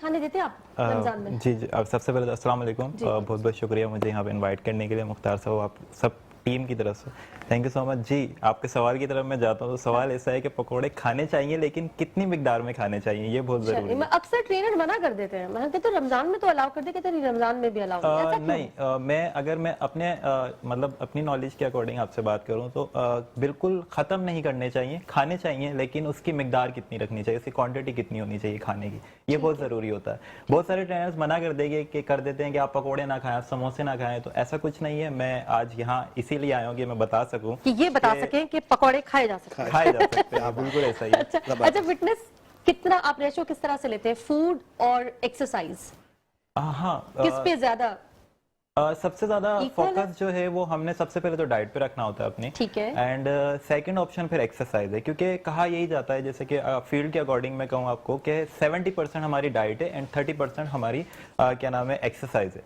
खाने देते हैं आप रमजान में? जी अब सबसे पहले अस्सलाम वालेकुम, बहुत बहुत शुक्रिया मुझे यहाँ पे इनवाइट करने के लिए, मुख्तार साहब आप सब टीम की तरफ से थैंक यू सो मच। जी आपके सवाल की तरफ मैं जाता हूँ, तो सवाल ऐसा है कि पकोड़े खाने चाहिए लेकिन कितनी मिकदार में खाने चाहिए, ये बहुत जरूरी है। अक्सर ट्रेनर मना कर देते हैं, मैं कहते तो रमजान में तो अलाउ कर देते हैं, रमजान में भी अलाउ नहीं मैं अपने मतलब अपनी नॉलेज के अकॉर्डिंग आपसे बात करूं तो बिल्कुल ख़त्म नहीं करने चाहिए, खाने चाहिए, लेकिन उसकी मिकदार कितनी रखनी चाहिए, उसकी क्वांटिटी कितनी होनी चाहिए खाने की, ये बहुत ज़रूरी होता है। बहुत सारे ट्रेनर्स मना कर देंगे कि कर देते हैं कि आप पकोड़े ना खाएं, आप समोसे ना खाएं, तो ऐसा कुछ नहीं है। मैं आज यहाँ इसीलिए आया हूँ कि मैं बता सकूँ कि ये बता सकें कि पकोड़े खाए जा सकते हैं। बिल्कुल ऐसा ही। अच्छा फिटनेस कितना आप रेशो किस तरह से लेते हैं, फूड और एक्सरसाइज? हाँ किस पे ज्यादा? सबसे ज्यादा फोकस जो है वो हमने सबसे पहले तो डाइट पे रखना होता है अपनी, ठीक है, एंड सेकंड ऑप्शन फिर एक्सरसाइज है, क्योंकि कहा यही जाता है जैसे कि फील्ड के अकॉर्डिंग मैं कहूँ आपको कि 70% हमारी डाइट है एंड 30% हमारी क्या नाम है एक्सरसाइज है,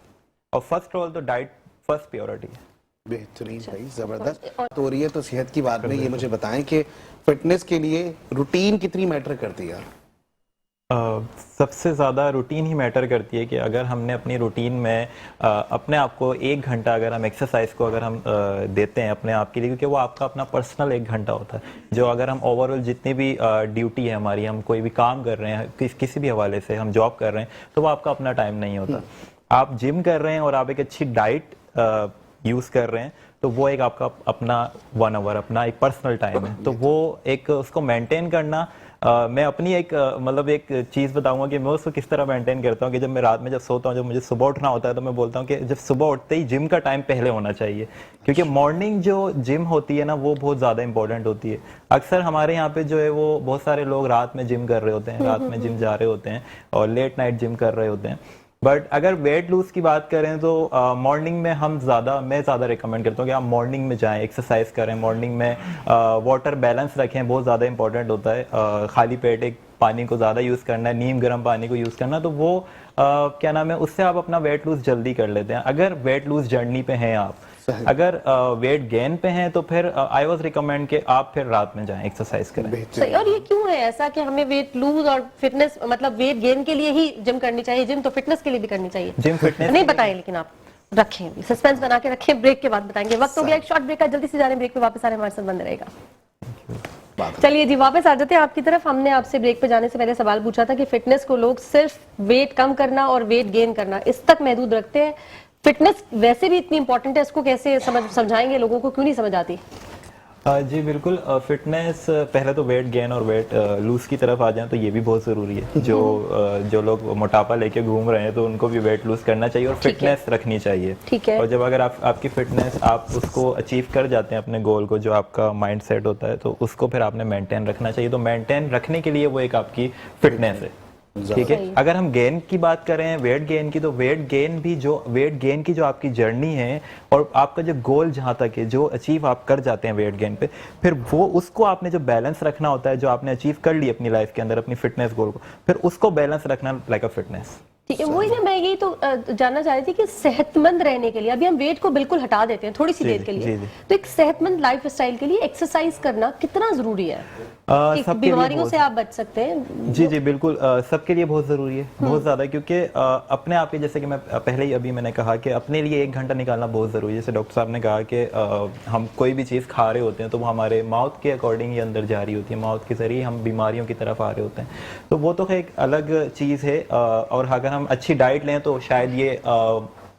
और फर्स्ट ऑल तो डाइट फर्स्ट प्योरिटी है। बेहतरीन भाई, जबरदस्त हो रही है। तो सेहत की बात में ये मुझे बताएं कि फिटनेस के लिए रूटीन कितनी मैटर करती है? सबसे ज़्यादा रूटीन ही मैटर करती है कि अगर हमने अपनी रूटीन में अपने आप को 1 घंटा अगर हम एक्सरसाइज को अगर हम देते हैं अपने आप के लिए, क्योंकि वो आपका अपना पर्सनल 1 घंटा होता है, जो अगर हम ओवरऑल जितनी भी ड्यूटी है हमारी, हम कोई भी काम कर रहे हैं किसी भी हवाले से हम जॉब कर रहे हैं, तो वो आपका अपना टाइम नहीं होता। आप जिम कर रहे हैं और आप एक अच्छी डाइट यूज़ कर रहे हैं, तो वो एक आपका अपना 1 आवर अपना एक पर्सनल टाइम है, तो वो एक उसको मेंटेन करना मैं अपनी एक मतलब एक चीज़ बताऊंगा कि मैं उसको किस तरह मेंटेन करता हूँ कि जब मैं रात में जब सोता हूँ, जब मुझे सुबह उठना होता है, तो मैं बोलता हूँ कि जब सुबह उठते ही जिम का टाइम पहले होना चाहिए, क्योंकि मॉर्निंग जो जिम होती है ना वो बहुत ज़्यादा इंपॉर्टेंट होती है। अक्सर हमारे यहाँ पे जो है वो बहुत सारे लोग रात में जिम कर रहे होते हैं, रात में जिम जा रहे होते हैं और लेट नाइट जिम कर रहे होते हैं, बट अगर वेट लूज की बात करें तो मॉर्निंग में मैं ज़्यादा रिकमेंड करता हूँ कि आप मॉर्निंग में जाएं, एक्सरसाइज करें, मॉर्निंग में वाटर बैलेंस रखें, बहुत ज़्यादा इंपॉर्टेंट होता है। खाली पेट एक पानी को ज़्यादा यूज़ करना है, नीम गर्म पानी को यूज़ करना, तो वो क्या नाम है, उससे आप अपना वेट लूज जल्दी कर लेते हैं। अगर वेट लूज जर्नी पे हैं आप, अगर वेट गेन पे हैं, तो फिर आई वाज रिकमेंड कि आप फिर रात में जाएं, एक्सरसाइज करें। सही। और ये क्यों है ऐसा कि हमें वेट लूज और फिटनेस मतलब वेट गेन के लिए ही जिम करनी चाहिए? जिम तो फिटनेस के लिए भी करनी चाहिए। जिम फिटनेस नहीं बताएं, लेकिन आप रखें, सस्पेंस बना के रखें, ब्रेक के बाद बताएंगे। वक्त हो गया एक शॉर्ट ब्रेक का, जल्दी से जाने, ब्रेक पे वापस आने, हमारे साथ बंद रहेगा। चलिए जी, वापस आ जाते हैं आपकी तरफ। हमने आपसे ब्रेक पे जाने से पहले सवाल पूछा था कि फिटनेस को लोग सिर्फ वेट कम करना और वेट गेन करना इस तक महदूद रखते हैं, फिटनेस वैसे भी इतनी इंपॉर्टेंट है, इसको कैसे समझाएंगे लोगों को, क्यों नहीं समझ आती? जी बिल्कुल, फिटनेस पहले तो वेट गेन और वेट लूज की तरफ आ जाए तो ये भी बहुत ज़रूरी है। जो लोग मोटापा लेके घूम रहे हैं तो उनको भी वेट लूज करना चाहिए और फिटनेस रखनी चाहिए। ठीक है। और जब अगर आपकी फिटनेस आप उसको अचीव कर जाते हैं अपने गोल को, जो आपका माइंड सेट होता है, तो उसको फिर आपने मेंटेन रखना चाहिए। तो मेंटेन रखने के लिए वो एक आपकी फिटनेस है, ठीक है। अगर हम गेन की बात करें, वेट गेन की, तो वेट गेन की जो आपकी जर्नी है और आपका जो गोल जहां तक है, जो अचीव आप कर जाते हैं वेट गेन पे, फिर वो उसको आपने जो बैलेंस रखना होता है, जो आपने अचीव कर ली अपनी लाइफ के अंदर अपनी फिटनेस गोल को, फिर उसको बैलेंस रखना लाइक अ फिटनेस। ठीक है, वही ना, मैं यही तो जानना चाह रही थी कि सेहतमंद रहने के लिए, अभी हम वेट को बिल्कुल हटा देते हैं थोड़ी सी देर के लिए, तो एक सेहतमंद लाइफ स्टाइल के लिए एक्सरसाइज करना कितना जरूरी है? बीमारियों से आप बच सकते हैं। जी जी बिल्कुल, सबके लिए बहुत जरूरी है, बहुत ज्यादा, क्योंकि अपने आप ही, जैसे कि मैं पहले ही अभी मैंने कहा कि अपने लिए 1 घंटा निकालना बहुत जरूरी है। जैसे डॉक्टर साहब ने कहा कि हम कोई भी चीज़ खा रहे होते हैं तो वो हमारे माउथ के अकॉर्डिंग ही अंदर जा रही होती है, माउथ के जरिए हम बीमारियों की तरफ आ रहे होते हैं, तो वो तो एक अलग चीज़ है। और अगर हम अच्छी डाइट लें तो शायद ये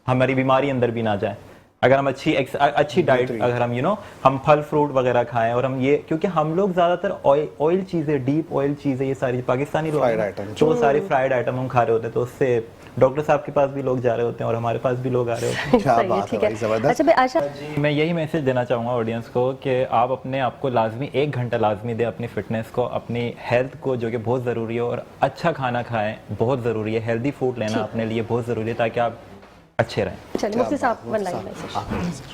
हमारी बीमारी अंदर भी ना जाए। अगर हम अच्छी डाइट, अगर हम हम फल फ्रूट वगैरह खाएं, और हम ये, क्योंकि हम लोग ज्यादातर ऑयल चीजें, डीप ऑयल चीजें, ये सारी पाकिस्तानी लोग, तो वो सारे फ्राइड आइटम हम खा रहे होते हैं, तो उससे डॉक्टर साहब के पास भी लोग जा रहे होते हैं और हमारे पास भी लोग आ रहे होते हैं। क्या बात है भाई, जबरदस्त। अच्छा आशा जी, मैं यही मैसेज देना चाहूँगा ऑडियंस को कि आप अपने आप को लाजमी 1 घंटा लाजमी दें, अपनी फिटनेस को, अपनी हेल्थ को, जो कि बहुत ज़रूरी है, और अच्छा खाना खाएं, बहुत ज़रूरी है। हेल्दी फूड लेना अपने लिए बहुत ज़रूरी है ताकि आप अच्छे रहें। चलिए मुफ्ती साहब, वन लाइन मैसेज।